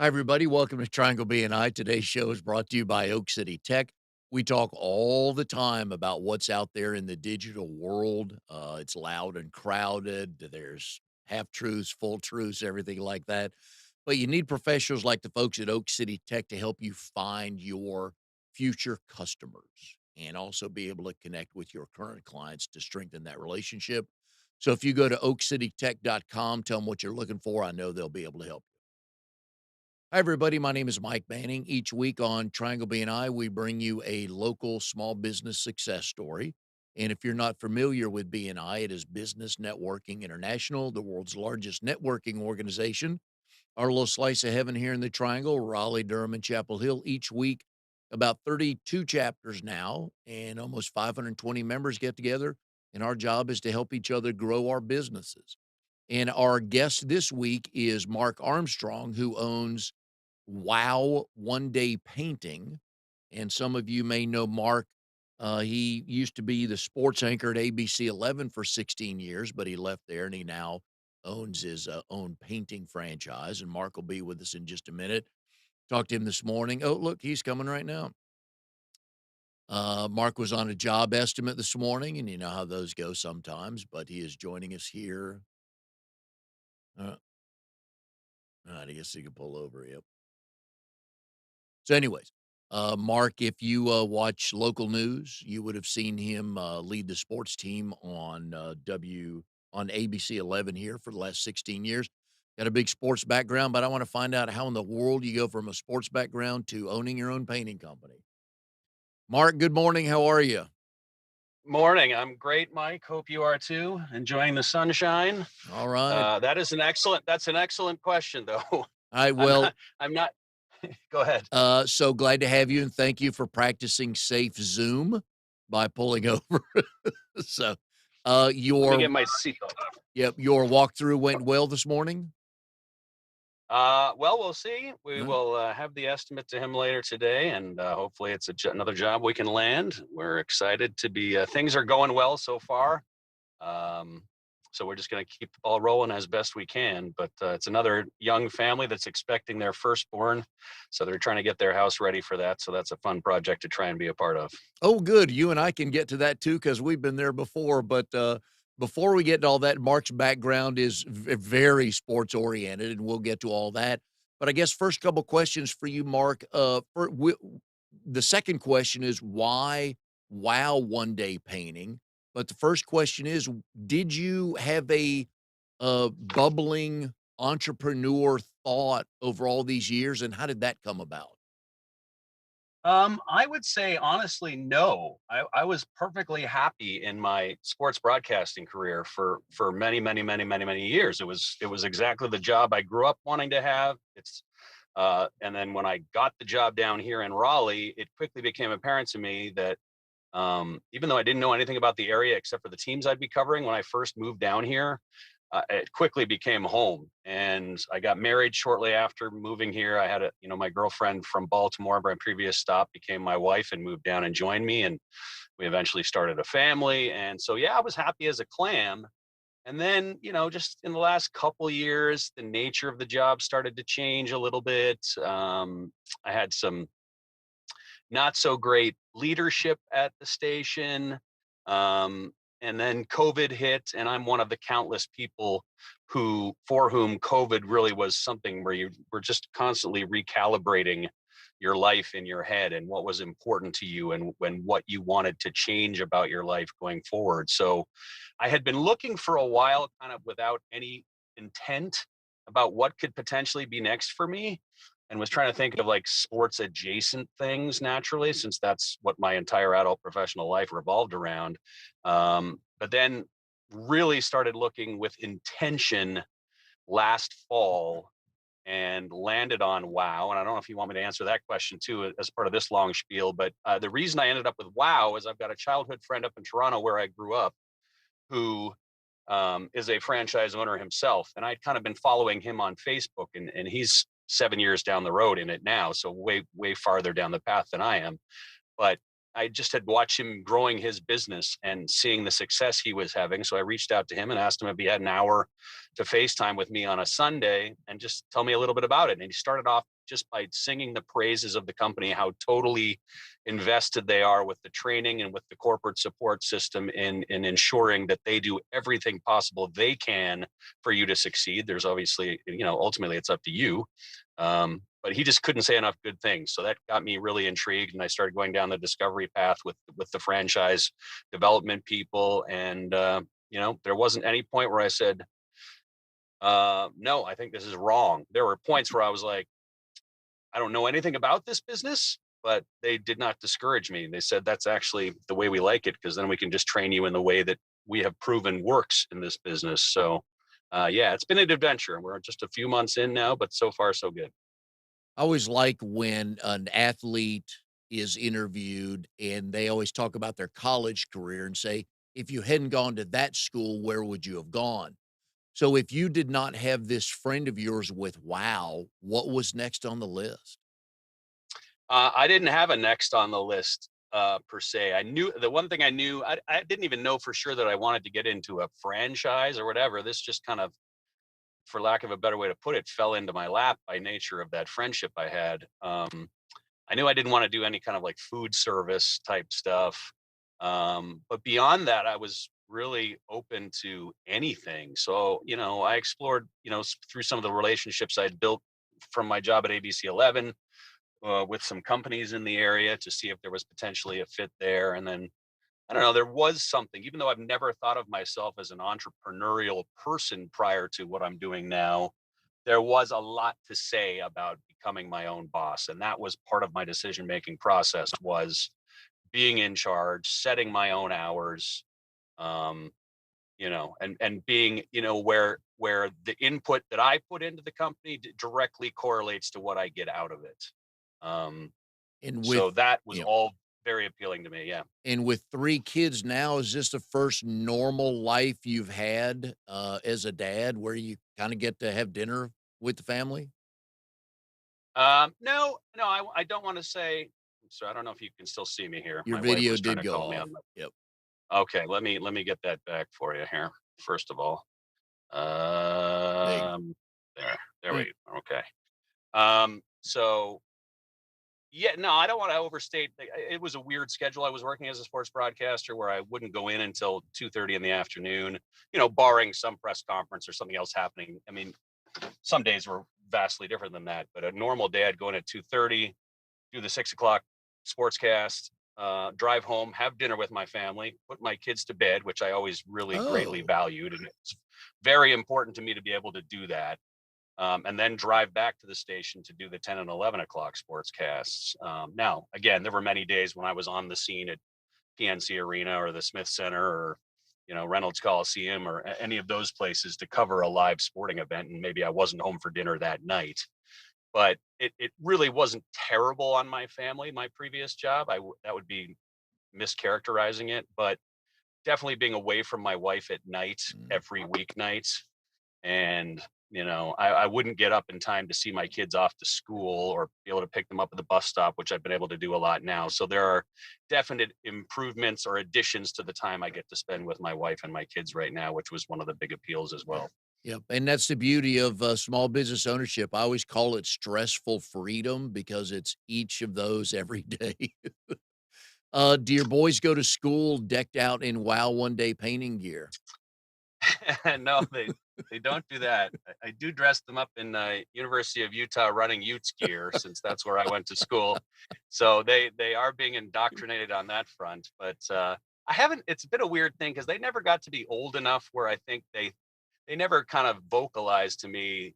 Hi, everybody. Welcome to Triangle BNI. Today's show is brought to you by Oak City Tech. We talk all the time about what's out there in the digital world. It's loud and crowded. There's half truths, full truths, everything like that. But you need professionals like the folks at Oak City Tech to help you find your future customers and also be able to connect with your current clients to strengthen that relationship. So if you go to oakcitytech.com, tell them what you're looking for. I know they'll be able to help. Hi, everybody. My name is Mike Banning. Each week on Triangle BNI, we bring you a local small business success story. And if you're not familiar with BNI, it is Business Networking International, the world's largest networking organization. Our little slice of heaven here in the Triangle, Raleigh, Durham, and Chapel Hill, each week, about 32 chapters now, and almost 520 members get together. And our job is to help each other grow our businesses. And our guest this week is Mark Armstrong, who owns Wow One Day Painting. And some of you may know Mark. He used to be the sports anchor at ABC 11 for 16 years, but he left there and he now owns his own painting franchise. And Mark will be with us in just a minute. Talked to him this morning. Oh, look, he's coming right now. Mark was on a job estimate this morning, and you know how those go sometimes, but he is joining us here. Uh, I guess he can pull over. Yep. So, anyways, Mark, if you watch local news, you would have seen him lead the sports team on on ABC 11 here for the last 16 years. Got a big sports background, but I want to find out how in the world you go from a sports background to owning your own painting company. Mark, good morning. How are you? Morning. I'm great, Mike. Hope you are too. Enjoying the sunshine. All right. That's an excellent question, though. I I'm well, not. I'm not. Go ahead. so glad to have you, and thank you for practicing safe Zoom by pulling over. So, Let me your get my seatbelt off. yep, your walkthrough went well this morning? Well, we'll see. We Huh? will have the estimate to him later today, and hopefully, it's another job we can land. We're excited to be. Things are going well so far. Um, so we're just going to keep the ball rolling as best we can. But it's another young family that's expecting their firstborn, so they're trying to get their house ready for that. So that's a fun project to try and be a part of. Oh, good. You and I can get to that too because we've been there before. But before we get to all that, Mark's background is very sports oriented, and we'll get to all that. But I guess first couple questions for you, Mark. The second question is why Wow One Day Painting? But the first question is, did you have a bubbling entrepreneur thought over all these years, and how did that come about? I would say honestly, no. I was perfectly happy in my sports broadcasting career for many years. It was exactly the job I grew up wanting to have. And then when I got the job down here in Raleigh, it quickly became apparent to me that even though I didn't know anything about the area except for the teams I'd be covering when I first moved down here, it quickly became home. And I got married shortly after moving here. I had my girlfriend from Baltimore, my previous stop, became my wife and moved down and joined me. And we eventually started a family. And so, yeah, I was happy as a clam. And then, just in the last couple years, the nature of the job started to change a little bit. I had some not so great leadership at the station. Um, and then COVID hit, and I'm one of the countless people for whom COVID really was something where you were just constantly recalibrating your life in your head and what was important to you and what you wanted to change about your life going forward. So I had been looking for a while, kind of without any intent about what could potentially be next for me, and was trying to think of like sports adjacent things naturally, since that's what my entire adult professional life revolved around. But then really started looking with intention last fall and landed on Wow. And I don't know if you want me to answer that question too as part of this long spiel, but the reason I ended up with Wow is I've got a childhood friend up in Toronto where I grew up who is a franchise owner himself. And I'd kind of been following him on Facebook, and he's 7 years down the road in it now. So way, way farther down the path than I am. But I just had watched him growing his business and seeing the success he was having. So I reached out to him and asked him if he had an hour to FaceTime with me on a Sunday and just tell me a little bit about it. And he started off just by singing the praises of the company, how totally invested they are with the training and with the corporate support system in ensuring that they do everything possible they can for you to succeed. There's obviously, ultimately it's up to you. But he just couldn't say enough good things. So that got me really intrigued, and I started going down the discovery path with the franchise development people. And there wasn't any point where I said, "No, I think this is wrong." There were points where I was like, "I don't know anything about this business," but they did not discourage me. They said, "That's actually the way we like it, because then we can just train you in the way that we have proven works in this business." So, yeah, it's been an adventure. We're just a few months in now, but so far so good. I always like when an athlete is interviewed and they always talk about their college career and say, if you hadn't gone to that school, where would you have gone? So if you did not have this friend of yours with wow, what was next on the list? I didn't have a next on the list per se. I knew the one thing I knew. I didn't even know for sure that I wanted to get into a franchise or whatever. This just kind of, for lack of a better way to put it, fell into my lap by nature of that friendship I had. I knew I didn't want to do any kind of like food service type stuff. But beyond that, I was really open to anything. So, I explored, through some of the relationships I'd built from my job at ABC 11 with some companies in the area to see if there was potentially a fit there. And then I don't know, there was something, even though I've never thought of myself as an entrepreneurial person prior to what I'm doing now, there was a lot to say about becoming my own boss. And that was part of my decision making process, was being in charge, setting my own hours, um, and being, where the input that I put into the company directly correlates to what I get out of it. Um, And with so that was you know, all very appealing to me. Yeah. and with 3 kids now, is this the first normal life you've had, as a dad where you kinda get to have dinner with the family? No, no, I don't want to say. So I don't know if you can still see me here. Your My wife video was trying did to go call me off. on my. Yep. Okay, let me get that back for you here. First of all, Big, there big. we. Okay. So yeah, no, I don't want to overstate. It was a weird schedule. I was working as a sports broadcaster where I wouldn't go in until 2:30 in the afternoon. Barring some press conference or something else happening. I mean, some days were vastly different than that, but a normal day I'd go in at 2:30, do the 6 o'clock sportscast, drive home, have dinner with my family, put my kids to bed, which I always really greatly Oh, valued. And it's very important to me to be able to do that. And then drive back to the station to do the 10 and 11 o'clock sportscasts. Now, again, there were many days when I was on the scene at PNC Arena or the Smith Center or Reynolds Coliseum or any of those places to cover a live sporting event, and maybe I wasn't home for dinner that night. But it really wasn't terrible on my family, my previous job. That would be mischaracterizing it, but definitely being away from my wife at night mm, every weeknight. And I wouldn't get up in time to see my kids off to school or be able to pick them up at the bus stop, which I've been able to do a lot now. So there are definite improvements or additions to the time I get to spend with my wife and my kids right now, which was one of the big appeals as yeah. well. Yep, and that's the beauty of, small business ownership. I always call it stressful freedom because it's each of those every day. Do your boys go to school decked out in wow one day painting gear? No, they don't do that. I do dress them up in University of Utah running Utes gear, since that's where I went to school. So they are being indoctrinated on that front. But I haven't. It's been a weird thing because they never got to be old enough where I think they never kind of vocalized to me,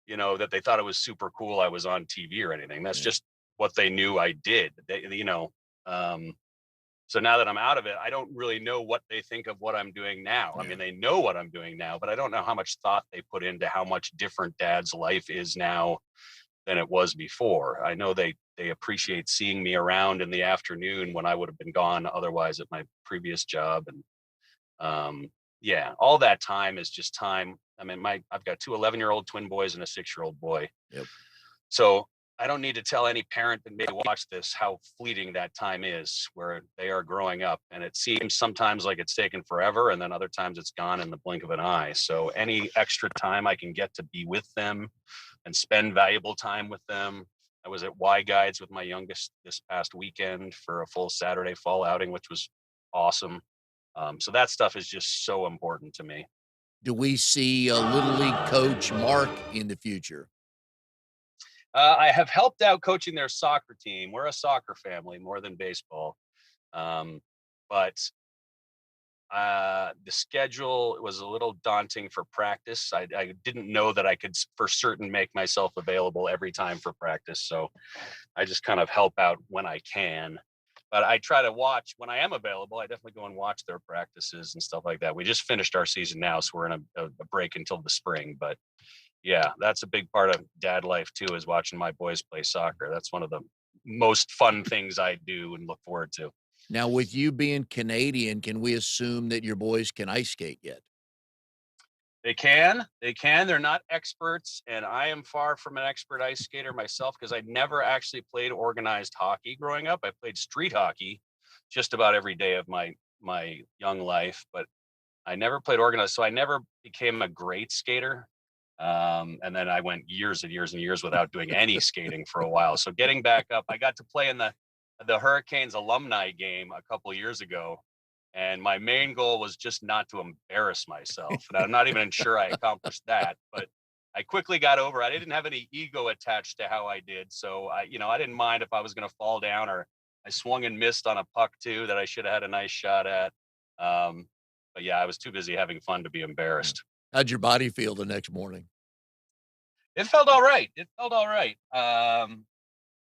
that they thought it was super cool I was on TV or anything. That's Yeah, just what they knew I did. Um, so now that I'm out of it, I don't really know what they think of what I'm doing now. I yeah, mean, they know what I'm doing now, but I don't know how much thought they put into how much different dad's life is now than it was before. I know they appreciate seeing me around in the afternoon when I would have been gone otherwise at my previous job. And yeah, all that time is just time. I mean, I've got two 11-year-old twin boys and a 6-year-old boy. yep. So I don't need to tell any parent that may watch this how fleeting that time is where they are growing up. And it seems sometimes like it's taken forever, and then other times it's gone in the blink of an eye. So any extra time I can get to be with them and spend valuable time with them. I was at Y Guides with my youngest this past weekend for a full Saturday fall outing, which was awesome. So that stuff is just so important to me. Do we see a little league coach Mark in the future? I have helped out coaching their soccer team. We're a soccer family more than baseball. Um, but the schedule was a little daunting for practice. I didn't know that I could for certain make myself available every time for practice. So I just kind of help out when I can. But I try to watch when I am available. I definitely go and watch their practices and stuff like that. We just finished our season now, so we're in a break until the spring. But yeah, that's a big part of dad life too, is watching my boys play soccer. That's one of the most fun things I do and look forward to. Now, with you being Canadian, can we assume that your boys can ice skate yet? They can. They can. They're not experts, and I am far from an expert ice skater myself because I never actually played organized hockey growing up. I played street hockey just about every day of my young life, but I never played organized, so I never became a great skater. And then I went years and years and years without doing any skating for a while. So getting back up, I got to play in the Hurricanes alumni game a couple years ago, and my main goal was just not to embarrass myself. And I'm not even sure I accomplished that, but I quickly got over. I didn't have any ego attached to how I did, so I didn't mind if I was going to fall down or I swung and missed on a puck too that I should have had a nice shot at. Um, but yeah, I was too busy having fun to be Yeah. embarrassed. How'd your body feel the next morning? It felt all right. It felt all right.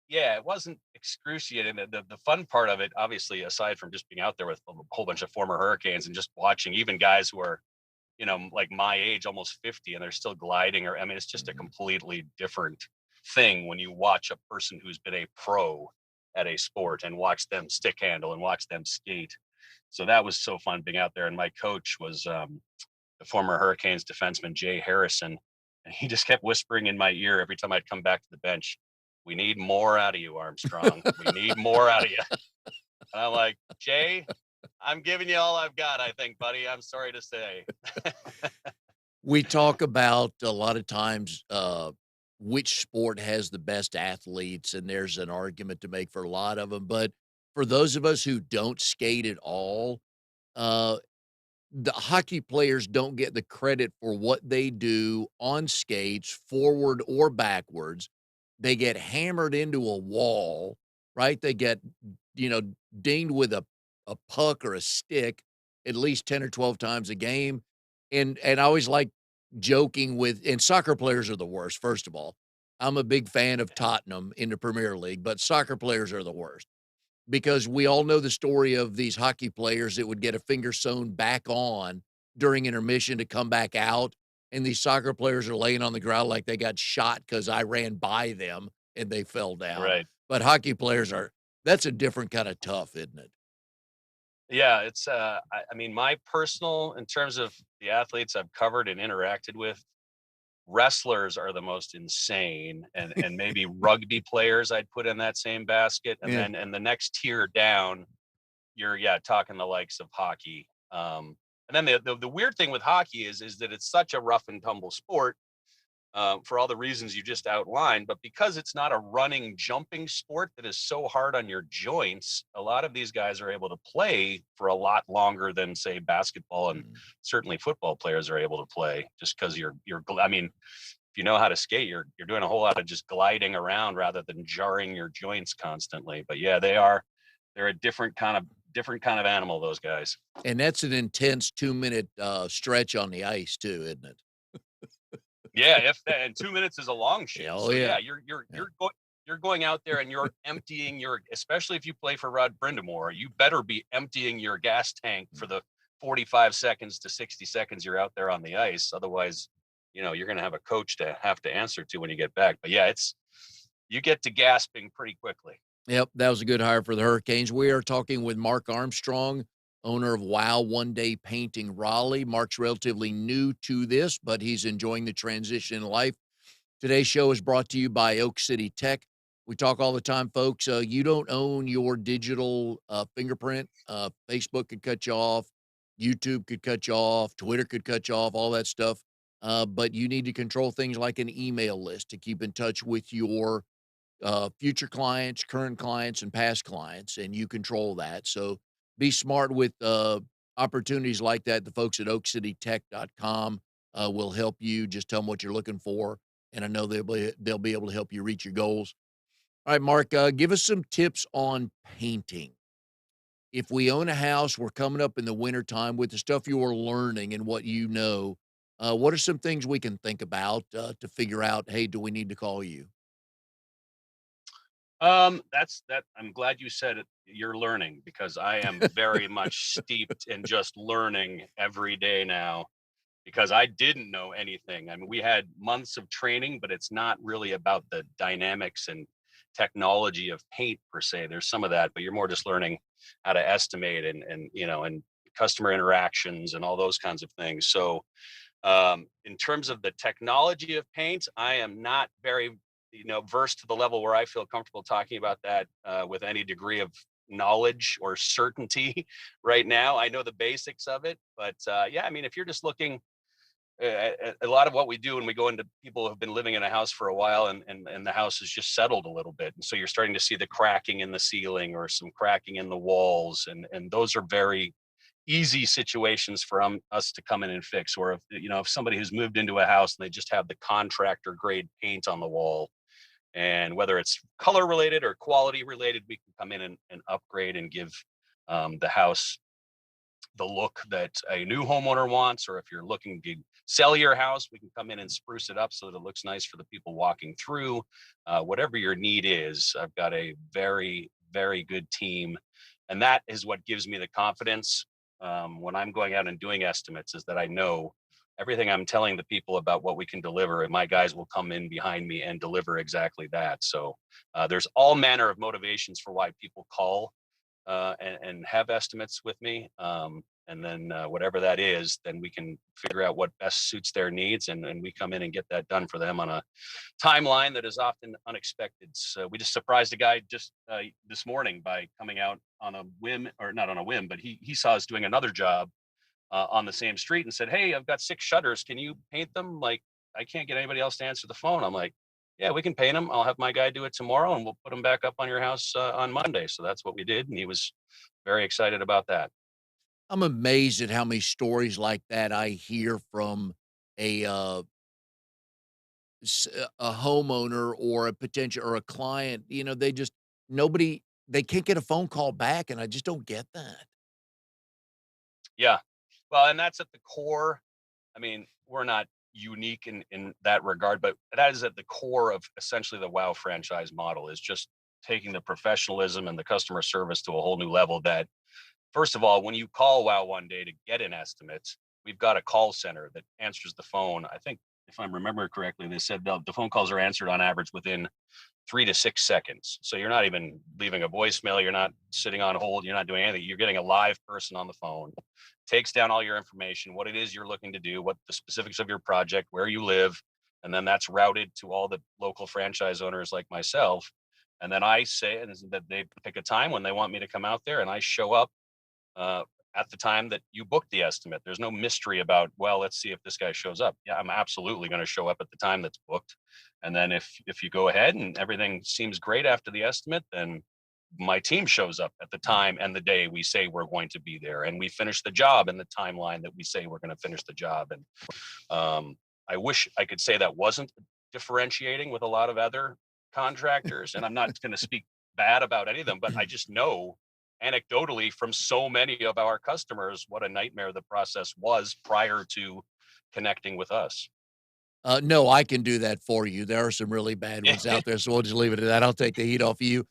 Yeah, it wasn't excruciating. The fun part of it, obviously, aside from just being out there with a whole bunch of former Hurricanes and just watching even guys who are, like my age, almost 50, and they're still gliding. Or I mean, it's just a Mhm. completely different thing when you watch a person who's been a pro at a sport and watch them stick handle and watch them skate. So that was so fun being out there. And my coach was the former Hurricanes defenseman Jay Harrison, and he just kept whispering in my ear every time I'd come back to the bench, "We need more out of you, Armstrong. We need more out of you." And I'm like, Jay, I'm giving you all I've got, I think, buddy. I'm sorry to say. We talk about a lot of times, which sport has the best athletes, and there's an argument to make for a lot of them. But for those of us who don't skate at all, uh, the hockey players don't get the credit for what they do on skates, forward or backwards. They get hammered into a wall, right? They get, you know, dinged with a puck or a stick at least 10 or 12 times a game. And I always like joking with and soccer players are the worst, first of all. I'm a big fan of Tottenham in the Premier League, but soccer players are the worst because we all know the story of these hockey players that would get a finger sewn back on during intermission to come back out. And these soccer players are laying on the ground like they got shot because I ran by them and they fell down. Right. But hockey players are, that's a different kind of tough, isn't it? Yeah, it's I mean, my personal in terms of the athletes I've covered and interacted with, wrestlers are the most insane, and maybe rugby players I'd put in that same basket. And Yeah. then and the next tier down, you're talking the likes of hockey. And then the weird thing with hockey is that it's such a rough and tumble sport, for all the reasons you just outlined. But because it's not a running, jumping sport that is so hard on your joints, a lot of these guys are able to play for a lot longer than, say, basketball and Mm. certainly football players are able to play. Just because I mean, if you know how to skate, you're doing a whole lot of just gliding around rather than jarring your joints constantly. But yeah, they're a different kind of animal. Those guys. And that's an intense 2 minute stretch on the ice, too, isn't it? Yeah, if that, and 2 minutes is a long Yeah. shift. Oh, So yeah, yeah. you're Yeah. you're going you're going out there and you're emptying your, especially if you play for Rod Brindamore, you better be emptying your gas tank for Mm. the 45 seconds to 60 seconds you're out there on the ice. Otherwise, you're going to have a coach to have to answer to when you get back. But yeah, you get to gasping pretty quickly. Yep, that was a good hire for the Hurricanes. We are talking with Mark Armstrong, owner of Wow One Day Painting Raleigh. Mark's relatively new to this, but he's enjoying the transition in life. Today's show is brought to you by Oak City Tech. We talk all the time, folks. You don't own your digital fingerprint. Facebook could cut you off, YouTube could cut you off, Twitter could cut you off, all that stuff. But you need to control things like an email list to keep in touch with your future clients, current clients, and past clients, and you control that. So be smart with opportunities like that. The folks at oakcitytech.com will help you. Just tell them what you're looking for, and I know they'll be able to help you reach your goals. All right, Mark, give us some tips on painting. If we own a house, we're coming up in the winter time with the stuff you're learning and what you know. What are some things we can think about to figure out? Hey, do we need to call you? That's that. I'm glad you said it. You're learning because I am very much steeped in just learning every day now because I didn't know anything. I mean, we had months of training, but it's not really about the dynamics and technology of paint per se. There's some of that, but you're more just learning how to estimate and customer interactions and all those kinds of things. So in terms of the technology of paint, I am not very, versed to the level where I feel comfortable talking about that with any degree of knowledge or certainty right now. I know the basics of it, but yeah, I mean, if you're just looking, a lot of what we do when we go into people who have been living in a house for a while and the house is just settled a little bit, and so you're starting to see the cracking in the ceiling or some cracking in the walls, and those are very easy situations for us to come in and fix. Or if somebody who's moved into a house and they just have the contractor grade paint on the wall, and whether it's color related or quality related, we can come in and upgrade and give the house the look that a new homeowner wants. Or if you're looking to sell your house, we can come in and spruce it up so that it looks nice for the people walking through. Whatever your need is, I've got a very, very good team. And that is what gives me the confidence when I'm going out and doing estimates, is that I know everything I'm telling the people about what we can deliver, and my guys will come in behind me and deliver exactly that. So there's all manner of motivations for why people call and have estimates with me. And then whatever that is, then we can figure out what best suits their needs, and we come in and get that done for them on a timeline that is often unexpected. So we just surprised a guy just this morning by coming out on a whim, or not on a whim, but he saw us doing another job on the same street and said, "Hey, I've got 6 shutters. Can you paint them?" Like, I can't get anybody else to answer the phone. I'm like, "Yeah, we can paint them. I'll have my guy do it tomorrow, and we'll put them back up on your house on Monday." So that's what we did, and he was very excited about that. I'm amazed at how many stories like that I hear from a, a homeowner or a potential or a client. They just nobody they can't get a phone call back, and I just don't get that. Yeah, well, and that's at the core. I mean, we're not unique in that regard, but that is at the core of essentially the WoW franchise model, is just taking the professionalism and the customer service to a whole new level. That, first of all, when you call WoW one day to get an estimate, we've got a call center that answers the phone. I think, if I'm remembering correctly, they said the phone calls are answered on average within 3 to 6 seconds. So you're not even leaving a voicemail. You're not sitting on hold. You're not doing anything. You're getting a live person on the phone, takes down all your information, what it is you're looking to do, what the specifics of your project, where you live. And then that's routed to all the local franchise owners like myself. And then I say that they pick a time when they want me to come out there, and I show up uh, at the time that you booked the estimate. There's no mystery about, well, let's see if this guy shows up. Yeah, I'm absolutely going to show up at the time that's booked. And then if you go ahead and everything seems great after the estimate, then my team shows up at the time and the day we say we're going to be there, and we finish the job in the timeline that we say we're going to finish the job. And I wish I could say that wasn't differentiating with a lot of other contractors, and I'm not going to speak bad about any of them, but I just know anecdotally from so many of our customers what a nightmare the process was prior to connecting with us. No, I can do that for you. There are some really bad ones out there, so we'll just leave it at that. I'll take the heat off of you.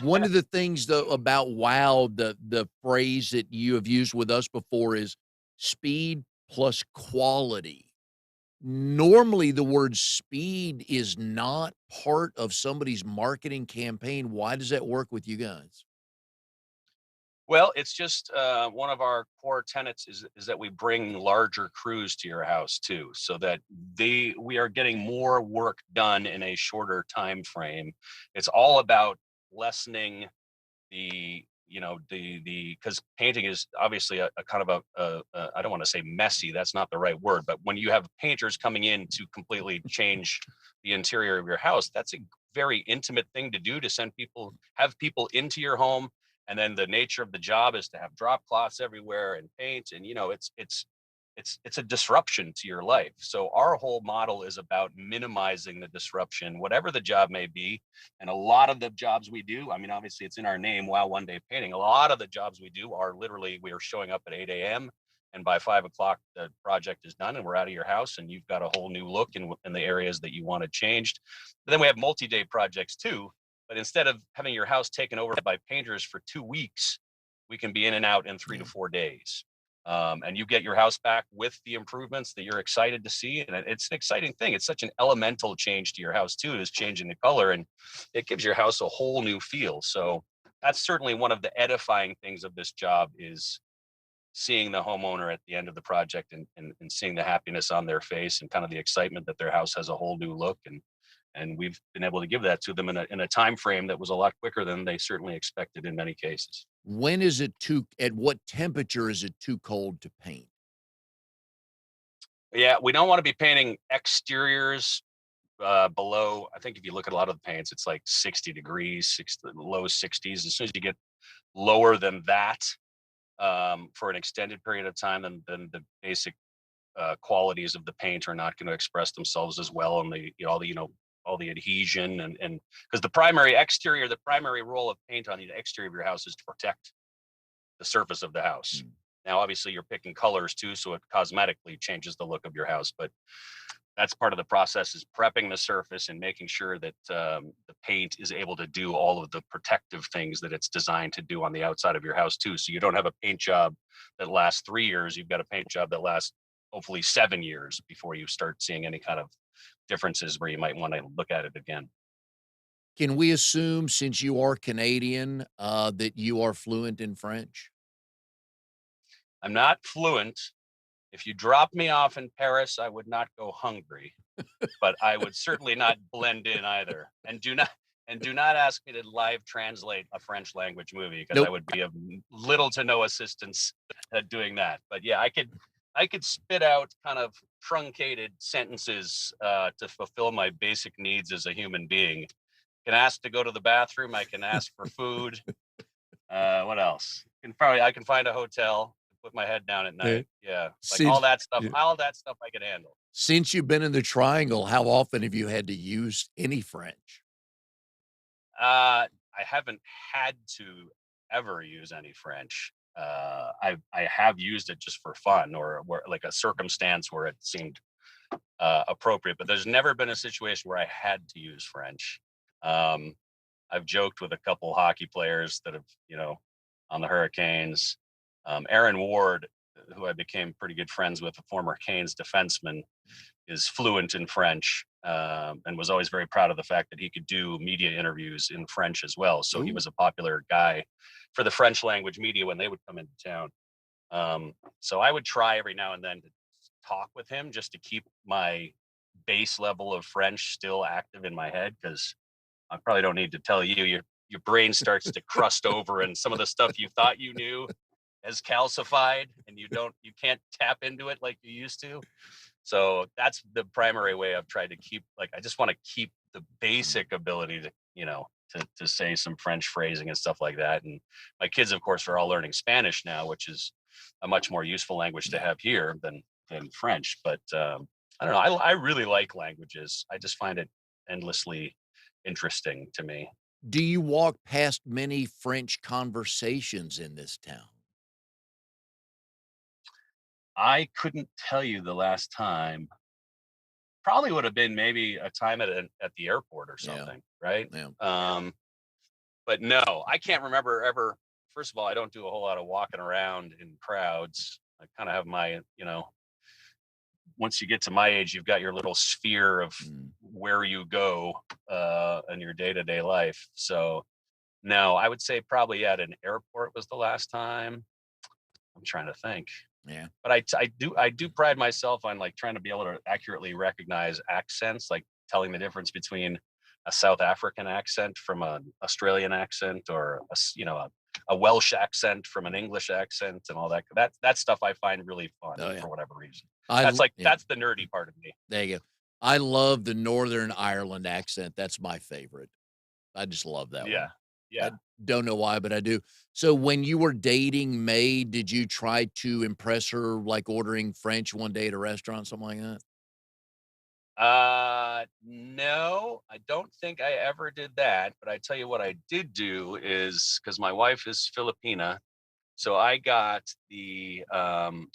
One of the things though about wow, the phrase that you have used with us before is speed plus quality. Normally, the word speed is not part of somebody's marketing campaign. Why does that work with you guys? Well, it's just one of our core tenets is that we bring larger crews to your house too, so that we are getting more work done in a shorter time frame. It's all about lessening the because painting is obviously a kind of I don't want to say messy, that's not the right word, but when you have painters coming in to completely change the interior of your house, that's a very intimate thing to do, to have people into your home. And then the nature of the job is to have drop cloths everywhere and paint, and it's a disruption to your life. So our whole model is about minimizing the disruption, whatever the job may be. And a lot of the jobs we do, I mean, obviously it's in our name, Wow One Day Painting. A lot of the jobs we do are literally, we are showing up at 8 a.m. and by 5 o'clock, the project is done and we're out of your house and you've got a whole new look in the areas that you wanted changed. But then we have multi-day projects too. But instead of having your house taken over by painters for 2 weeks, we can be in and out in three to Yeah. 4 days. And you get your house back with the improvements that you're excited to see. And it's an exciting thing. It's such an elemental change to your house too, is changing the color, and it gives your house a whole new feel. So that's certainly one of the edifying things of this job, is seeing the homeowner at the end of the project, and seeing the happiness on their face and kind of the excitement that their house has a whole new look. And we've been able to give that to them in a time frame that was a lot quicker than they certainly expected in many cases. When is it too at what temperature is it too cold to paint? Yeah, we don't want to be painting exteriors below. I think if you look at a lot of the paints, it's like 60 degrees, low 60s. As soon as you get lower than that, for an extended period of time, then the basic qualities of the paint are not going to express themselves as well, and all the adhesion, and because the primary role of paint on the exterior of your house is to protect the surface of the house. Mm. Now, obviously, you're picking colors too, so it cosmetically changes the look of your house, but that's part of the process, is prepping the surface and making sure that the paint is able to do all of the protective things that it's designed to do on the outside of your house too. So you don't have a paint job that lasts 3 years. You've got a paint job that lasts hopefully 7 years before you start seeing any kind of differences where you might want to look at it again. Can we assume, since you are Canadian, that you are fluent in French? I'm not fluent. If you drop me off in Paris, I would not go hungry, but I would certainly not blend in either. And do not ask me to live translate a French language movie, because I Nope. would be of little to no assistance at doing that. But yeah, I could spit out kind of truncated sentences to fulfill my basic needs as a human being. Can ask to go to the bathroom. I can ask for food. What else? I can find a hotel, put my head down at Eh, night. Yeah, like all since that stuff. yeah. All that stuff I can handle. Since you've been in the triangle, how often have you had to use any French? I haven't had to ever use any French. I have used it just for fun, or where, like, a circumstance where it seemed appropriate, but there's never been a situation where I had to use French. Um, I've joked with a couple hockey players that have, on the Hurricanes. Aaron Ward, who I became pretty good friends with, a former Canes defenseman, is fluent in French, and was always very proud of the fact that he could do media interviews in French as well. So he Ooh. was a popular guy for the French language media when they would come into town. So I would try every now and then to talk with him, just to keep my base level of French still active in my head, because I probably don't need to tell you, your brain starts to crust over, and some of the stuff you thought you knew has calcified, and you can't tap into it like you used to. So that's the primary way I've tried to keep, like, I just want to keep the basic ability to say some French phrasing and stuff like that. And my kids, of course, are all learning Spanish now, which is a much more useful language to Yeah. have here than French. But I don't know. I really like languages. I just find it endlessly interesting to me. Do you walk past many French conversations in this town? I couldn't tell you the last time. Probably would have been maybe a time at the airport or Yeah, something, right? yeah. But no, I can't remember ever. First of all, I don't do a whole lot of walking around in crowds. I kind of have once you get to my age, you've got your little sphere of Mm. where you go in your day to day life. So No, I would say probably at an airport was the last time. I'm trying to think. Yeah. But I do pride myself on like trying to be able to accurately recognize accents, like telling the difference between a South African accent from an Australian accent, or a Welsh accent from an English accent, and all that. That stuff I find really fun Oh, yeah. for whatever reason. Yeah, That's the nerdy part of me. there you go. I love the Northern Ireland accent, that's my favorite. I just love that Yeah, one. I yeah. don't know why, but I do. So when you were dating May, did you try to impress her, like ordering French one day at a restaurant, something like that? No, I don't think I ever did that. But I tell you what I did do is, because my wife is Filipina, so I got the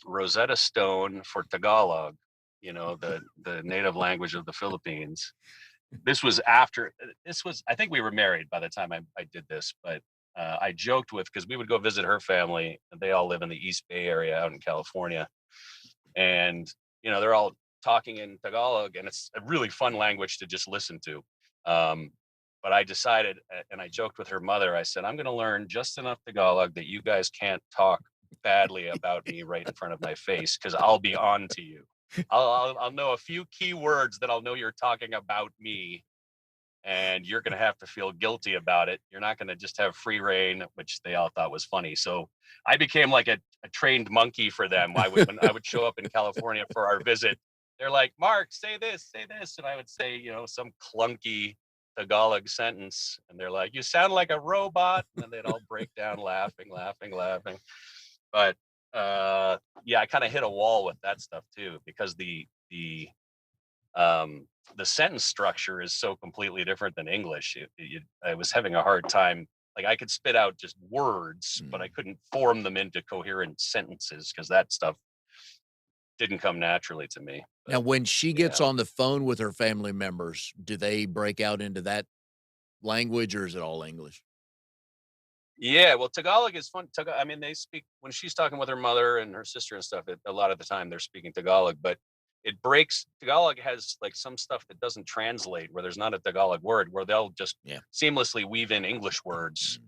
Rosetta Stone for Tagalog, the native language of the Philippines. This was after, I think we were married by the time I did this, but I joked with, because we would go visit her family, and they all live in the East Bay area out in California. And, they're all talking in Tagalog, and it's a really fun language to just listen to. Um, but I decided, and I joked with her mother, I said, I'm going to learn just enough Tagalog that you guys can't talk badly about me right in front of my face, because I'll be on to you. I'll know a few key words that I'll know you're talking about me, and you're going to have to feel guilty about it. You're not going to just have free reign, which they all thought was funny. So I became like a trained monkey for them. When I would show up in California for our visit, they're like, Mark, say this. And I would say, some clunky Tagalog sentence. And they're like, you sound like a robot. And then they'd all break down laughing, laughing, laughing. But yeah, I kind of hit a wall with that stuff too, because um, the sentence structure is so completely different than English. I was having a hard time. Like, I could spit out just words, but I Mm. couldn't form them into coherent sentences, because that stuff didn't come naturally to me. Now But when she gets yeah, on the phone with her family members, do they break out into that language, or is it all English? yeah. Well, Tagalog is fun. I mean, they speak when she's talking with her mother and her sister and stuff. A lot of the time, they're speaking Tagalog, but it breaks. Tagalog has like some stuff that doesn't translate, where there's not a Tagalog word, where they'll just Yeah. seamlessly weave in English words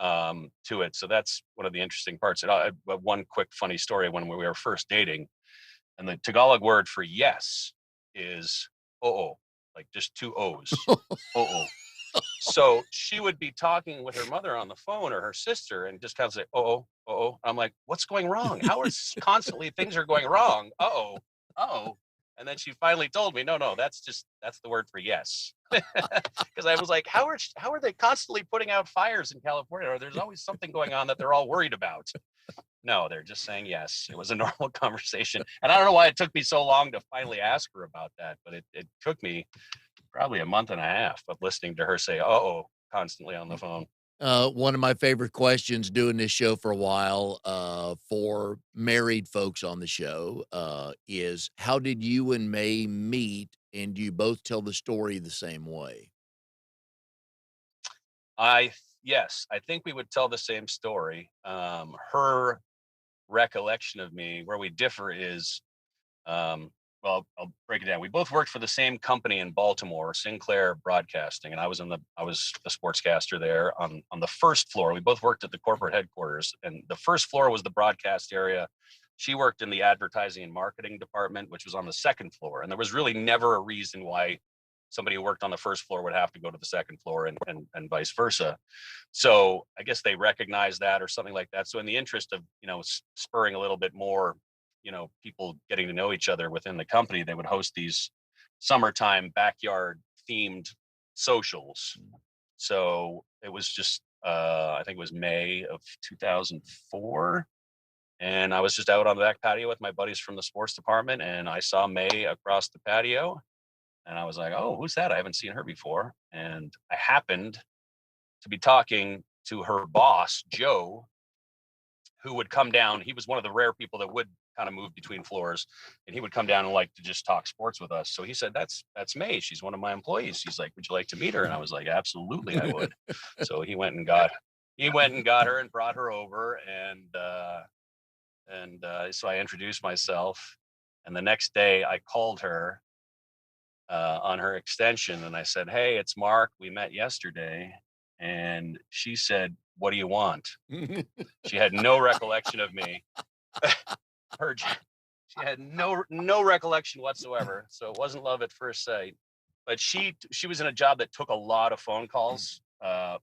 Mm. to it. So that's one of the interesting parts. One quick funny story: when we were first dating, and the Tagalog word for yes is "oo," like just two O's. "Oo." So she would be talking with her mother on the phone, or her sister, and just kind of say, "Oh, oh." I'm like, "What's going wrong? How is constantly things are going wrong? Oh, oh." And then she finally told me, "No, that's the word for yes." Because I was like, how are they constantly putting out fires in California? Or there's always something going on that they're all worried about. No, they're just saying yes. It was a normal conversation. And I don't know why it took me so long to finally ask her about that, but it took me probably a month and a half of listening to her say, oh, constantly on the phone. One of my favorite questions doing this show for a while, for married folks on the show, is how did you and May meet? And do you both tell the story the same way? Yes, I think we would tell the same story. Her recollection of me, where we differ, is well, I'll break it down. We both worked for the same company in Baltimore, Sinclair Broadcasting, and I was the sportscaster there on the first floor. We both worked at the corporate headquarters, and the first floor was the broadcast area. She worked in the advertising and marketing department, which was on the second floor. And there was really never a reason why somebody who worked on the first floor would have to go to the second floor, and vice versa. So I guess they recognized that or something like that. So in the interest of, spurring a little bit more, people getting to know each other within the company, they would host these summertime backyard themed socials. So it was just, I think it was May of 2004. And I was just out on the back patio with my buddies from the sports department, and I saw May across the patio. And I was like, oh, who's that? I haven't seen her before. And I happened to be talking to her boss, Joe, who would come down. He was one of the rare people that would kind of move between floors, and he would come down and like to just talk sports with us. So he said, that's May. She's one of my employees. He's like, would you like to meet her? And I was like, absolutely, I would. So he went and got her and brought her over, and so I introduced myself. And the next day I called her on her extension, and I said, hey, it's Mark. We met yesterday. and she said, "What do you want?" She had no recollection of me. Her She had no recollection whatsoever, so it wasn't love at first sight. But she was in a job that took a lot of phone calls,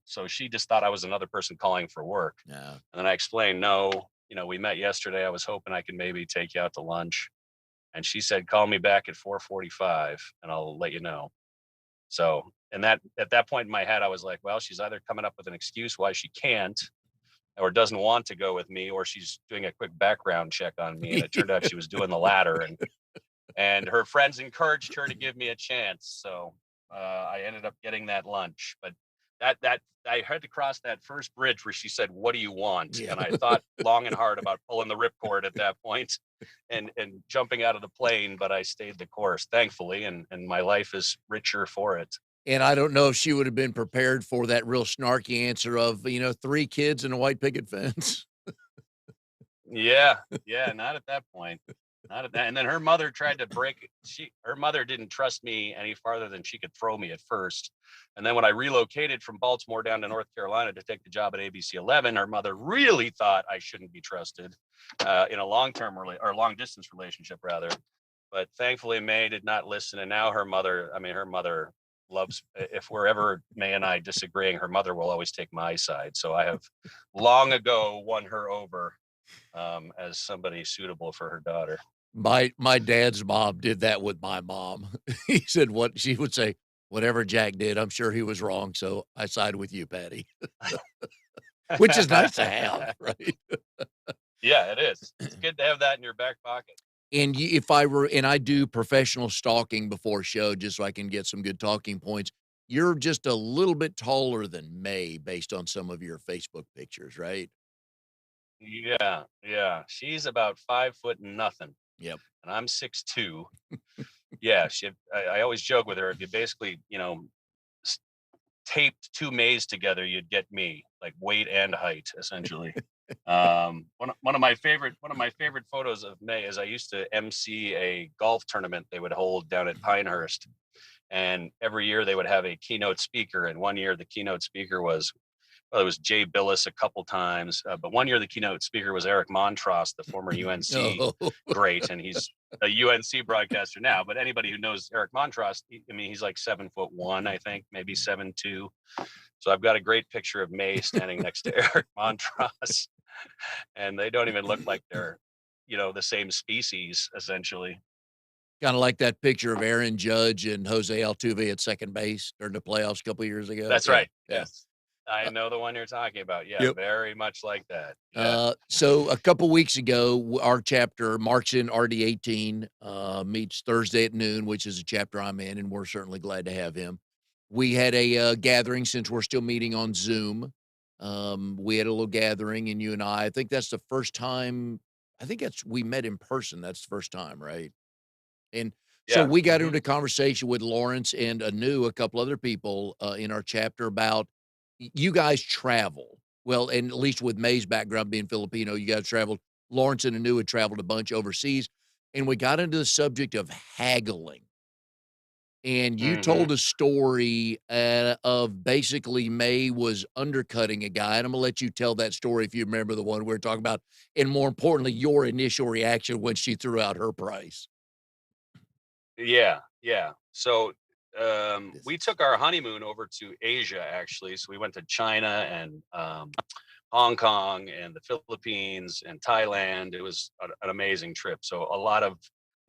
so she just thought I was another person calling for work. Yeah. And then I explained, no, we met yesterday. I was hoping I could maybe take you out to lunch. And she said, call me back at 4:45, and I'll let you know. So, and that at that point in my head, I was like, well, she's either coming up with an excuse why she can't, or doesn't want to go with me, or she's doing a quick background check on me. And it turned out she was doing the latter, and her friends encouraged her to give me a chance. So I ended up getting that lunch. But that I had to cross that first bridge where she said, "What do you want?" Yeah. And I thought long and hard about pulling the ripcord at that point, and jumping out of the plane. But I stayed the course, thankfully, and my life is richer for it. And I don't know if she would have been prepared for that real snarky answer of, 3 kids and a white picket fence. Yeah, yeah, not at that point. Not at that. And then her mother tried to break it. Her mother didn't trust me any farther than she could throw me at first. And then when I relocated from Baltimore down to North Carolina to take the job at ABC 11, her mother really thought I shouldn't be trusted in a or long distance relationship rather. But thankfully, May did not listen. And now her mother loves, if we're ever, May and I disagreeing, her mother will always take my side. So I have long ago won her over as somebody suitable for her daughter. My dad's mom did that with my mom. He said what she would say, "Whatever Jack did, I'm sure he was wrong, so I side with you, Patty." Which is nice to have, right? Yeah, it is. It's good to have that in your back pocket. And you if I were and I do professional stalking before show just so I can get some good talking points. You're just a little bit taller than May based on some of your Facebook pictures, right? Yeah, yeah. She's about 5 foot nothing, Yep. and I'm 6'2". Yeah, I always joke with her. If you basically, s- taped two Mays together, you'd get me, like weight and height, essentially. One of my favorite photos of May is I used to MC a golf tournament they would hold down at Pinehurst, and every year they would have a keynote speaker. And one year the keynote speaker was, well, it was Jay Billis a couple times, but one year the keynote speaker was Eric Montross, the former UNC Oh, great, and he's a UNC broadcaster now. But anybody who knows Eric Montross, he's like 7'1", I think, maybe 7'2". So I've got a great picture of May standing next to Eric Montross, and they don't even look like they're, the same species, essentially. kinda like that picture of Aaron Judge and Jose Altuve at second base during the playoffs a couple years ago. That's Yeah, right. yeah. Yes, I Uh, know the one you're talking about. Yeah, yep. very much like that. Yeah. So a couple weeks ago, our chapter, Mark's in RD18, meets Thursday at noon, which is a chapter I'm in, and we're certainly glad to have him. We had a gathering since we're still meeting on Zoom. We had a little gathering, and you and I think that's the first time. I think that's we met in person. That's the first time, right? And so Yeah. we got Hmm. into a conversation with Lawrence and Anu, a couple other people in our chapter about you guys travel. Well, and at least with May's background being Filipino, you guys traveled. Lawrence and Anu had traveled a bunch overseas. And we got into the subject of haggling. And you Hmm. told a story of basically May was undercutting a guy. And I'm going to let you tell that story if you remember the one we were talking about. And more importantly, your initial reaction when she threw out her price. Yeah, yeah. So This we is took our honeymoon over to Asia, actually. So we went to China and Hong Kong and the Philippines and Thailand. It was an amazing trip. So a lot of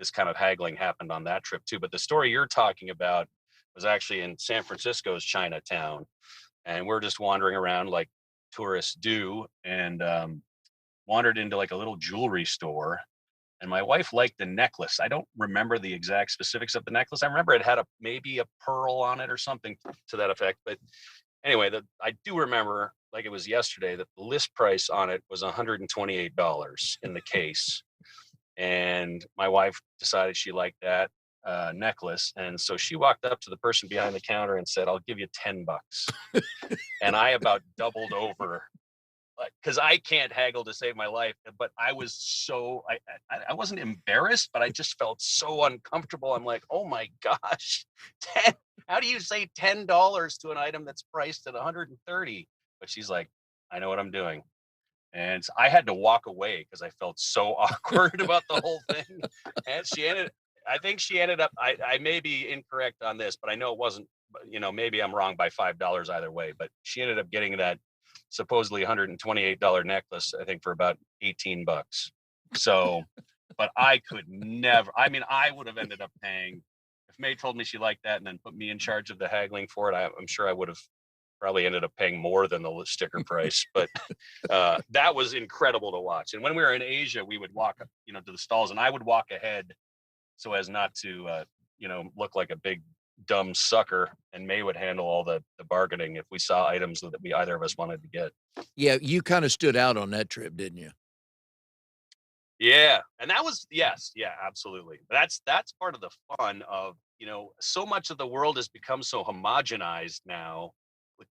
this kind of haggling happened on that trip too. But the story you're talking about was actually in San Francisco's Chinatown, and we're just wandering around like tourists do, and wandered into like a little jewelry store, and my wife liked the necklace. I don't remember the exact specifics of the necklace. I remember it had maybe a pearl on it or something to that effect. But anyway, I do remember like it was yesterday that the list price on it was $128 in the case, and my wife decided she liked that necklace, and so she walked up to the person behind the counter and said, "I'll give you $10." And I about doubled over because I can't haggle to save my life. But I was I wasn't embarrassed, but I just felt so uncomfortable. I'm like, oh my gosh, 10. how do you say $10 to an item that's priced at 130? But she's like, I know what I'm doing. And I had to walk away because I felt so awkward about the whole thing. And I think she ended up, I may be incorrect on this, but I know it wasn't, maybe I'm wrong by $5 either way, but she ended up getting that supposedly $128 necklace, I think for about 18 bucks. So, but I could never, I mean, I would have ended up paying, if May told me she liked that and then put me in charge of the haggling for it, I'm sure I would have probably ended up paying more than the sticker price. But that was incredible to watch. And when we were in Asia, we would walk, to the stalls, and I would walk ahead so as not to, look like a big dumb sucker. And May would handle all the bargaining if we saw items that we either of us wanted to get. Yeah, you kinda stood out on that trip, didn't you? Yeah, and that was yes, yeah, absolutely. That's part of the fun of, so much of the world has become so homogenized now,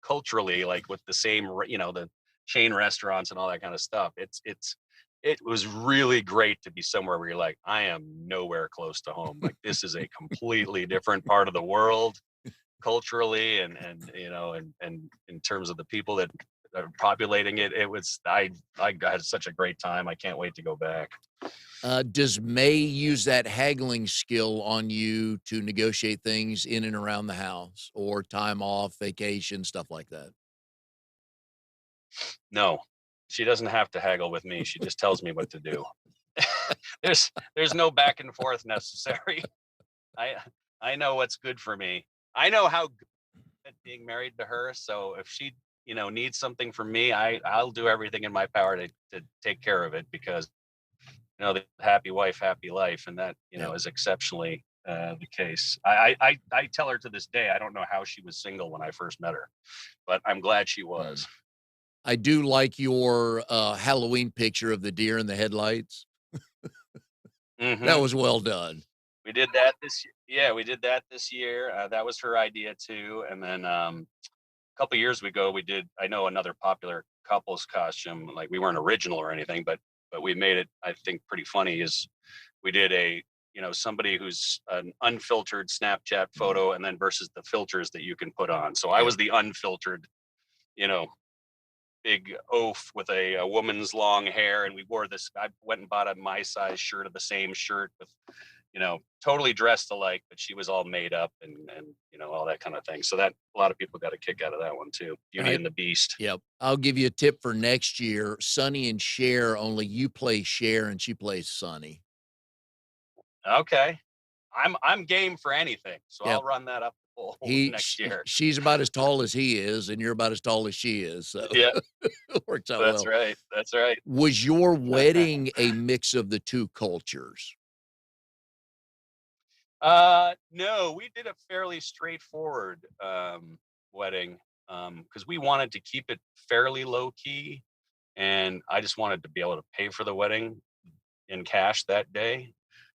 culturally, like with the same, the chain restaurants and all that kind of stuff. It was really great to be somewhere where you're like, I am nowhere close to home. Like this is a completely different part of the world culturally, and in terms of the people that are populating it. I had such a great time. I can't wait to go back. Does May use that haggling skill on you to negotiate things in and around the house or time off, vacation, stuff like that? No, she doesn't have to haggle with me. She just tells me what to do. There's no back and forth necessary. I I know what's good for me. I know how good at being married to her. So if she, needs something from me, I'll do everything in my power to take care of it because the happy wife, happy life, and that Yep. is exceptionally the case. I tell her to this day I don't know how she was single when I first met her, but I'm glad she Mm. was. I do like your, Halloween picture of the deer in the headlights. That Hmm. was well done. We did that this year. Yeah, we did that this year. That was her idea too. And then a couple years ago, we did. I know another popular couple's costume. Like we weren't original or anything, but we made it. I think pretty funny. Is we did a somebody who's an unfiltered Snapchat Mm, photo, and then versus the filters that you can put on. So I yep. was the unfiltered, you know, big oaf with a woman's long hair, and we wore this. I went and bought a my size shirt of the same shirt with totally dressed alike, but she was all made up and all that kind of thing. So that a lot of people got a kick out of that one too. Beauty Alright. and the Beast. Yep. I'll give you a tip for next year. Sonny and Cher, only you play Cher and she plays Sonny. Okay, I'm game for anything, so I'll Yep. run that up the pole next year. She's about as tall as he is, and you're about as tall as she is, so Yeah, it works out that's well. right. That's right. Was your wedding a mix of the 2 cultures? No, we did a fairly straightforward wedding because we wanted to keep it fairly low key, and I just wanted to be able to pay for the wedding in cash that day.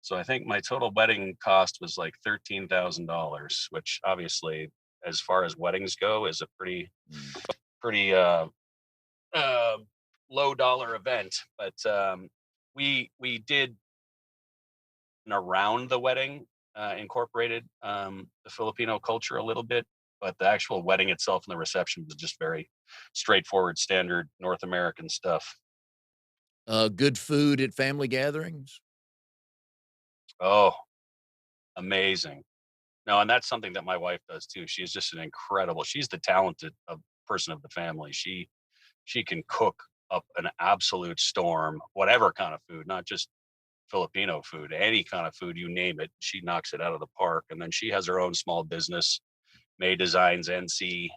So I think my total wedding cost was like $13,000, which obviously, as far as weddings go, is a Mm. pretty uh, low dollar event. But we did around the wedding incorporated the Filipino culture a little bit, but the actual wedding itself and the reception was just very straightforward, standard North American stuff. Good food at family gatherings? Oh, amazing. No, and that's something that my wife does too. She's just an incredible. She's the talented person of the family. She can cook up an absolute storm, whatever kind of food, not just Filipino food, any kind of food, you name it. She knocks it out of the park. And then she has her own small business, May Designs NC.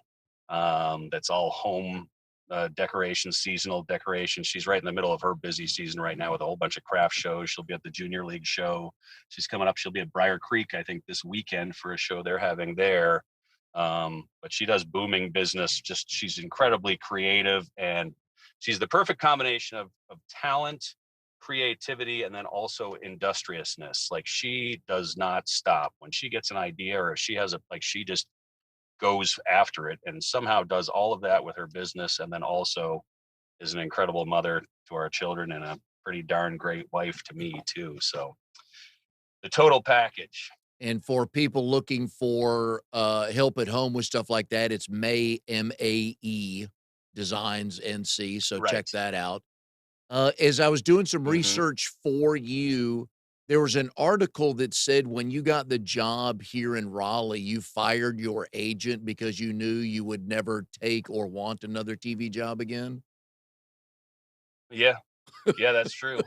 That's all home decorations, seasonal decorations. She's right in the middle of her busy season right now with a whole bunch of craft shows. She'll be at the Junior League show. She's coming up. She'll be at Briar Creek, I think, this weekend for a show they're having there. But she does booming business. Just she's incredibly creative, and she's the perfect combination of talent, creativity, and then also industriousness. Like she does not stop when she gets an idea, or if she has she just goes after it and somehow does all of that with her business, and then also is an incredible mother to our children and a pretty darn great wife to me too. So the total package. And for people looking for, help at home with stuff like that, it's May, MAE, Designs NC, so check Right. that out. As I was doing some Hmm. research for you, there was an article that said when you got the job here in Raleigh, you fired your agent because you knew you would never take or want another TV job again. Yeah. Yeah, that's true.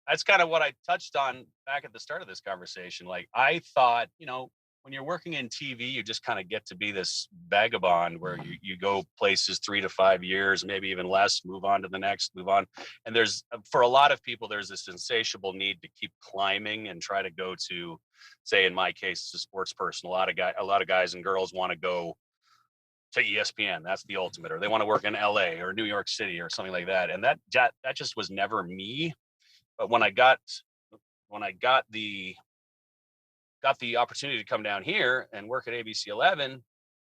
That's kind of what I touched on back at the start of this conversation. Like, I thought, when you're working in TV, you just kind of get to be this vagabond where you Mhm. you go places 3 to 5 years, maybe even less, move on to the next, move on. And there's for a lot of people, there's this insatiable need to keep climbing and try to go to, say, in my case, it's a sports person. A lot of guys and girls want to go to ESPN. That's the ultimate, or they want to work in LA or New York City or something like that. And that just was never me. But when I got the opportunity to come down here and work at ABC 11,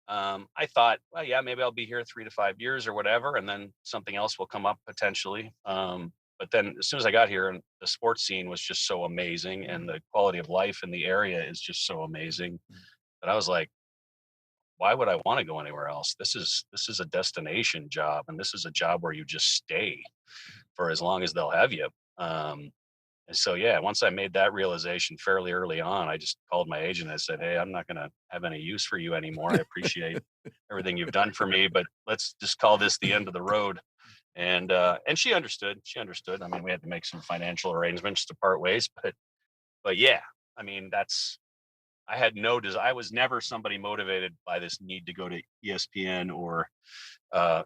I thought, well, yeah, maybe I'll be here 3 to 5 years or whatever, and then something else will come up potentially. But then as soon as I got here, and the sports scene was just so amazing, and Mhm. the quality of life in the area is just so amazing that I was like, why would I want to go anywhere else? This is a destination job, and this is a job where you just stay for as long as they'll have you. Um, and so, yeah, once I made that realization fairly early on, I just called my agent. I said, "Hey, I'm not going to have any use for you anymore. I appreciate everything you've done for me, but let's just call this the end of the road." And she understood. She understood. I mean, we had to make some financial arrangements to part ways, but yeah, I mean, that's I had no desire. I was never somebody motivated by this need to go to ESPN or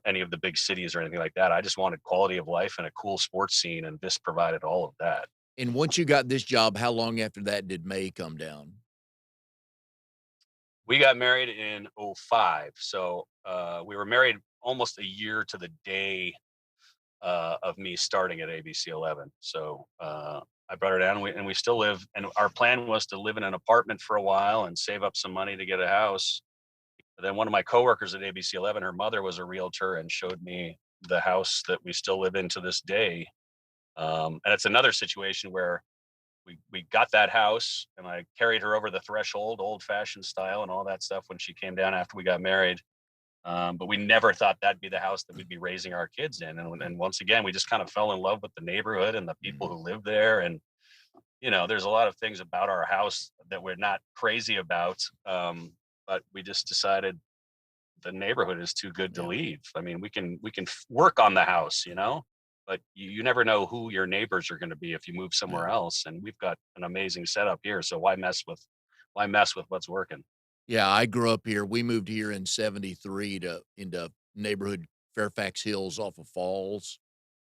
any of the big cities or anything like that. I just wanted quality of life and a cool sports scene, and this provided all of that. And once you got this job, how long after that did May come down? We got married in '05, so we were married almost a year to the day of me starting at ABC 11. So I brought her down, and we still live. And our plan was to live in an apartment for a while and save up some money to get a house. But then one of my coworkers at ABC 11, her mother was a realtor and showed me the house that we still live in to this day. And it's another situation where we got that house, and I carried her over the threshold, old fashioned style, and all that stuff when she came down after we got married. But we never thought that'd be the house that we'd be raising our kids in. And once again, we just kind of fell in love with the neighborhood and the people who Mhm. live there. And there's a lot of things about our house that we're not crazy about, but we just decided the neighborhood is too good to Yeah, leave. I mean, we can work on the house, but you never know who your neighbors are going to be if you move yeah. somewhere else. And we've got an amazing setup here, so why mess with what's working? Yeah, I grew up here. We moved here in '73 to into neighborhood Fairfax Hills off of Falls,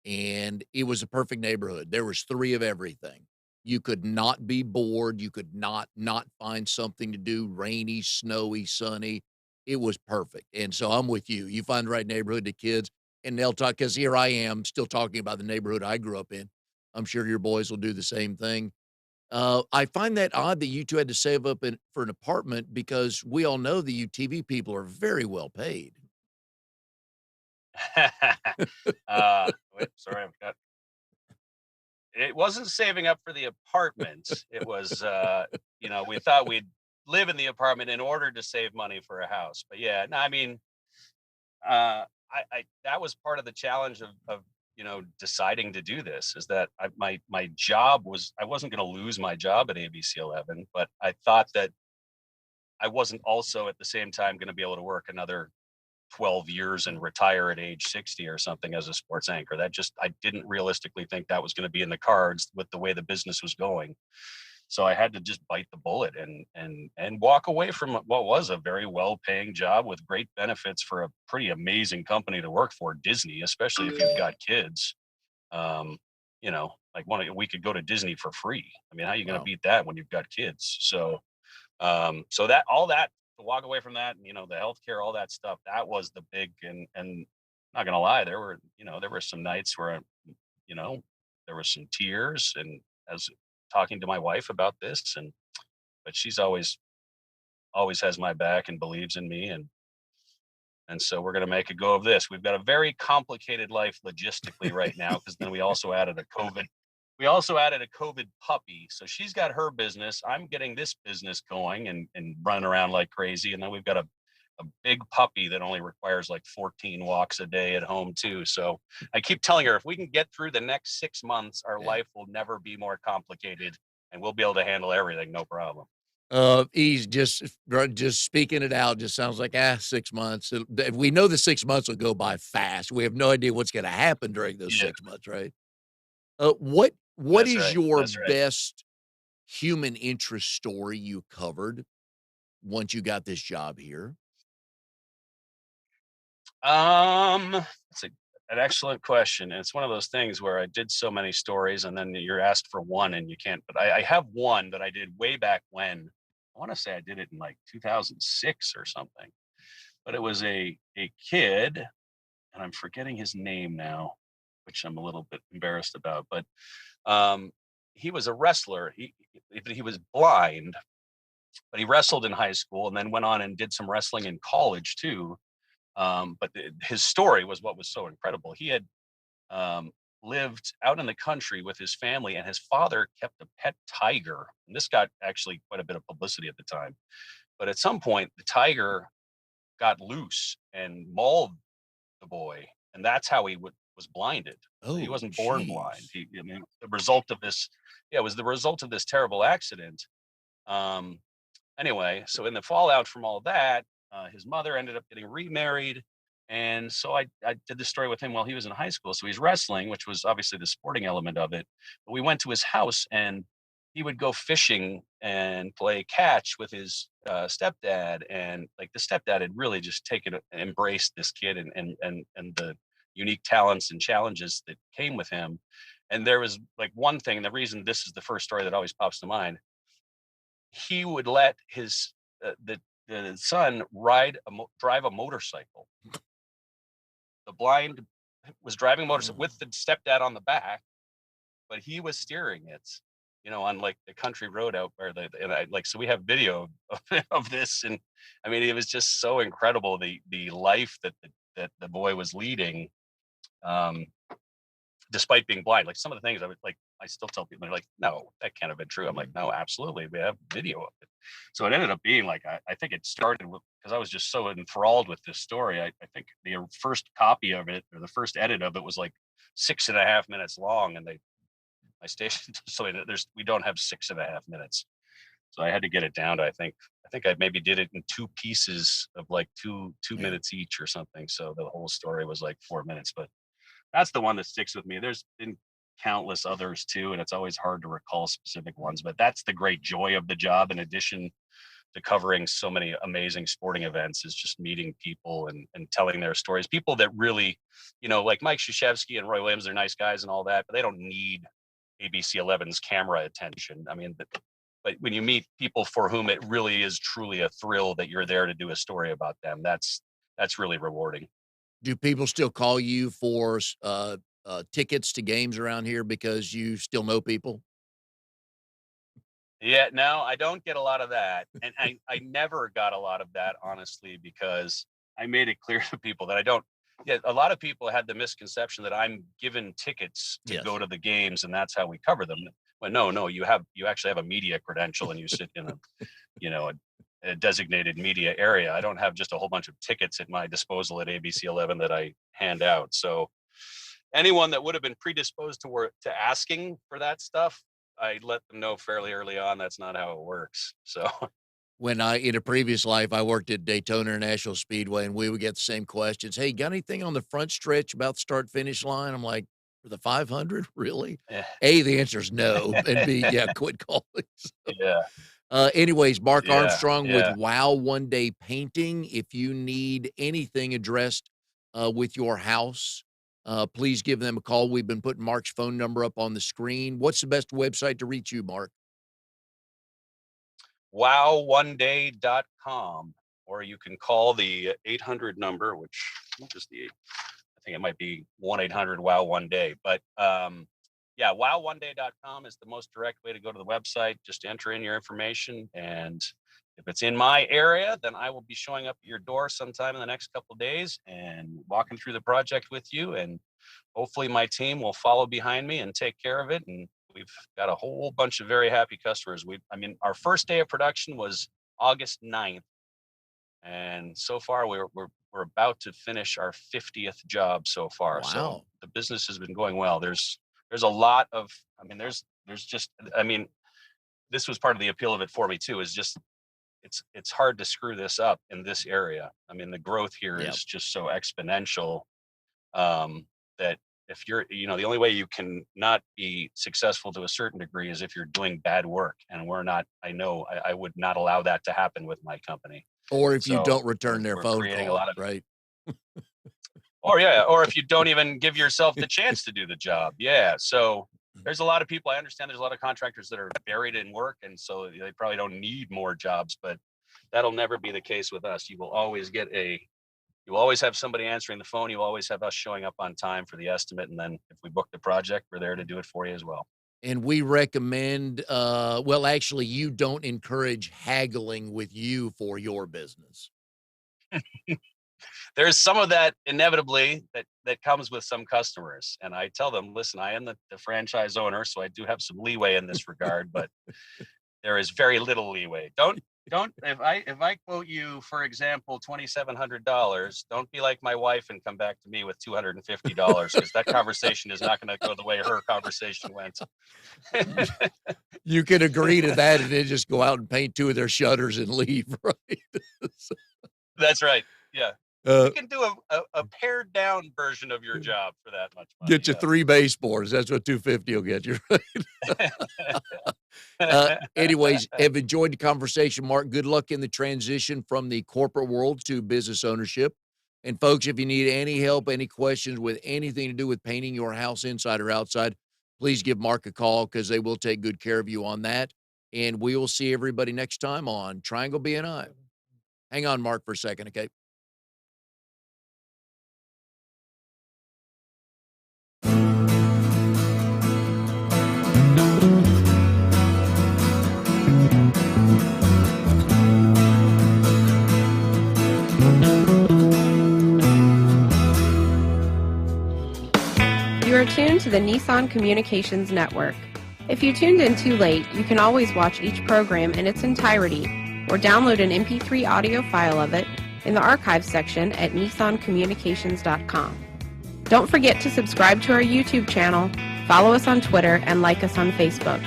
and it was a perfect neighborhood. There was 3 of everything. You could not be bored, you could not find something to do, rainy, snowy, sunny. It was perfect, and so I'm with you. You find the right neighborhood to kids, and they'll talk. Because here I am still talking about the neighborhood I grew up in. I'm sure your boys will do the same thing. I find that odd that you 2 had to save up for an apartment because we all know the UTV people are very well paid. Wait, sorry, I've got. It wasn't saving up for the apartment. It was, we thought we'd live in the apartment in order to save money for a house. But yeah, no, I mean, I that was part of the challenge of deciding to do this, is that my job was, I wasn't going to lose my job at ABC 11, but I thought that I wasn't also at the same time going to be able to work another 12 years and retire at age 60 or something as a sports anchor. I didn't realistically think that was going to be in the cards with the way the business was going. So I had to just bite the bullet and walk away from what was a very well paying job with great benefits for a pretty amazing company to work for, Disney, especially if you've got kids. Like we could go to Disney for free. I mean, how are you going to Wow. beat that when you've got kids? So that all that to walk away from that, and the healthcare, all that stuff, that was the big, and not gonna lie, there were some nights where you know there were some tears, and as talking to my wife about this, but she's always has my back and believes in me, and so we're gonna make a go of this. We've got a very complicated life logistically right now, because then we also added a COVID. we also added a COVID puppy. So she's got her business. I'm getting this business going and running around like crazy. And then we've got a big puppy that only requires like 14 walks a day at home too. So I keep telling her, if we can get through the next 6 months, our Yeah. life will never be more complicated and we'll be able to handle everything. No problem. He's just speaking it out just sounds like, 6 months. We know the 6 months will go by fast. We have no idea what's gonna happen during those Yeah, 6 months, right? What that's is right. your That's right. best human interest story you covered once you got this job here? It's an excellent question. And it's one of those things where I did so many stories and then you're asked for one and you can't, but I have one that I did way back when. I want to say I did it in like 2006 or something, but it was a kid and I'm forgetting his name now, which I'm a little bit embarrassed about, but um, he was a wrestler. He was blind, but he wrestled in high school and then went on and did some wrestling in college too. His story was what was so incredible. He had um, lived out in the country with his family, and his father kept a pet tiger. And this got actually quite a bit of publicity at the time. But at some point, the tiger got loose and mauled the boy, and that's how was blinded. He Oh, wasn't born blind. jeez. I mean, the result of this, yeah, it was the result of this terrible accident. Um, anyway, so in the fallout from all that, his mother ended up getting remarried. And so I did this story with him while he was in high school. So he's wrestling, which was obviously the sporting element of it. But we went to his house and he would go fishing and play catch with his stepdad. And like the stepdad had really just embraced this kid and the unique talents and challenges that came with him. And there was like one thing, the reason this is the first story that always pops to mind, he would let his the son drive a motorcycle. The blind was driving a motorcycle Oh. with the stepdad on the back, but he was steering it. On like the country road out where so we have video of this, and I mean it was just so incredible the life that the boy was leading. Um, Despite being blind. Like some of the things I still tell people, they're like, no, that can't have been true. I'm like, Mm. no, absolutely. We have video of it. So it ended up being like, I think it started with, because I was just so enthralled with this story. I think the first copy of it or the first edit of it was like 6.5 minutes long. And my station, so we don't have 6.5 minutes. So I had to get it down to, I think I maybe did it in two pieces of like two Yeah. minutes each or something. So the whole story was like 4 minutes, but that's the one that sticks with me. There's been countless others too, and it's always hard to recall specific ones, but that's the great joy of the job. In addition to covering so many amazing sporting events, is just meeting people and telling their stories. People that really, like Mike Krzyzewski and Roy Williams, they're nice guys and all that, but they don't need ABC 11's camera attention. I mean, but when you meet people for whom it really is truly a thrill that you're there to do a story about them, that's really rewarding. Do people still call you for tickets to games around here because you still know people? Yeah, no, I don't get a lot of that. And I never got a lot of that, honestly, because I made it clear to people that I don't. Yeah, a lot of people had the misconception that I'm given tickets to go Yes. to the games and that's how we cover them. But no, you actually have a media credential and you sit in you know, a designated media area. I don't have just a whole bunch of tickets at my disposal at ABC 11 that I hand out. So anyone that would have been predisposed to asking for that stuff, I let them know fairly early on that's not how it works. So When in a previous life, I worked at Daytona International Speedway, and we would get the same questions. Hey, got anything on the front stretch about the start finish line? I'm like, for the 500, really? eh, A, the answer is no, and B, yeah, quit calling. yeah, Anyways, Mark yeah, Armstrong with yeah. Wow One Day Painting. If you need anything addressed with your house, please give them a call. We've been putting Mark's phone number up on the screen. What's the best website to reach you, Mark? Wow1day.com, or you can call the 800 number, which what is the I think it might be 1-800 wow one day. But yeah, wow1day.com is the most direct way to go to the website. Just enter in your information. And if it's in my area, then I will be showing up at your door sometime in the next couple of days and walking through the project with you. And hopefully my team will follow behind me and take care of it. And we've got a whole bunch of very happy customers. I mean, our first day of production was August 9th. And so far we're about to finish our 50th job so far. So Wow. the business has been going well. There's a lot of, I mean, there's just, I mean, this was part of the appeal of it for me too, is just, it's hard to screw this up in this area. I mean, the growth here Yep. is just so exponential, that if you're, the only way you can not be successful to a certain degree is if you're doing bad work. And we're not, I would not allow that to happen with my company. Or if you So don't return their we're phone creating a call, lot of, right? or if you don't even give yourself the chance to do the job. Yeah. So there's a lot of people, I understand there's a lot of contractors that are buried in work, and so they probably don't need more jobs, but that'll never be the case with us. You will always have somebody answering the phone. You always have us showing up on time for the estimate. And then if we book the project, we're there to do it for you as well. And we recommend, well, actually, you don't encourage haggling with you for your business. There's some of that inevitably that comes with some customers. And I tell them, listen, I am the franchise owner, so I do have some leeway in this regard, but there is very little leeway. Don't if I quote you, for example, $2,700, don't be like my wife and come back to me with $250, because that conversation is not going to go the way her conversation went. You can agree to that and then just go out and paint 2 of their shutters and leave, right? That's right. Yeah. You can do a pared down version of your job for that much money. Get you 3 baseboards. That's what 250 will get you, right? Anyways, have enjoyed the conversation, Mark. Good luck in the transition from the corporate world to business ownership. And folks, if you need any help, any questions with anything to do with painting your house inside or outside, please give Mark a call, because they will take good care of you on that. And we will see everybody next time on Triangle BNI. Hang on, Mark, for a second, okay? You are tuned to the Nissan Communications Network. If you tuned in too late, you can always watch each program in its entirety or download an MP3 audio file of it in the archives section at nissancommunications.com. Don't forget to subscribe to our YouTube channel, follow us on Twitter, and like us on Facebook.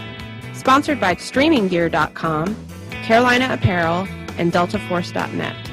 Sponsored by StreamingGear.com, Carolina Apparel, and DeltaForce.net.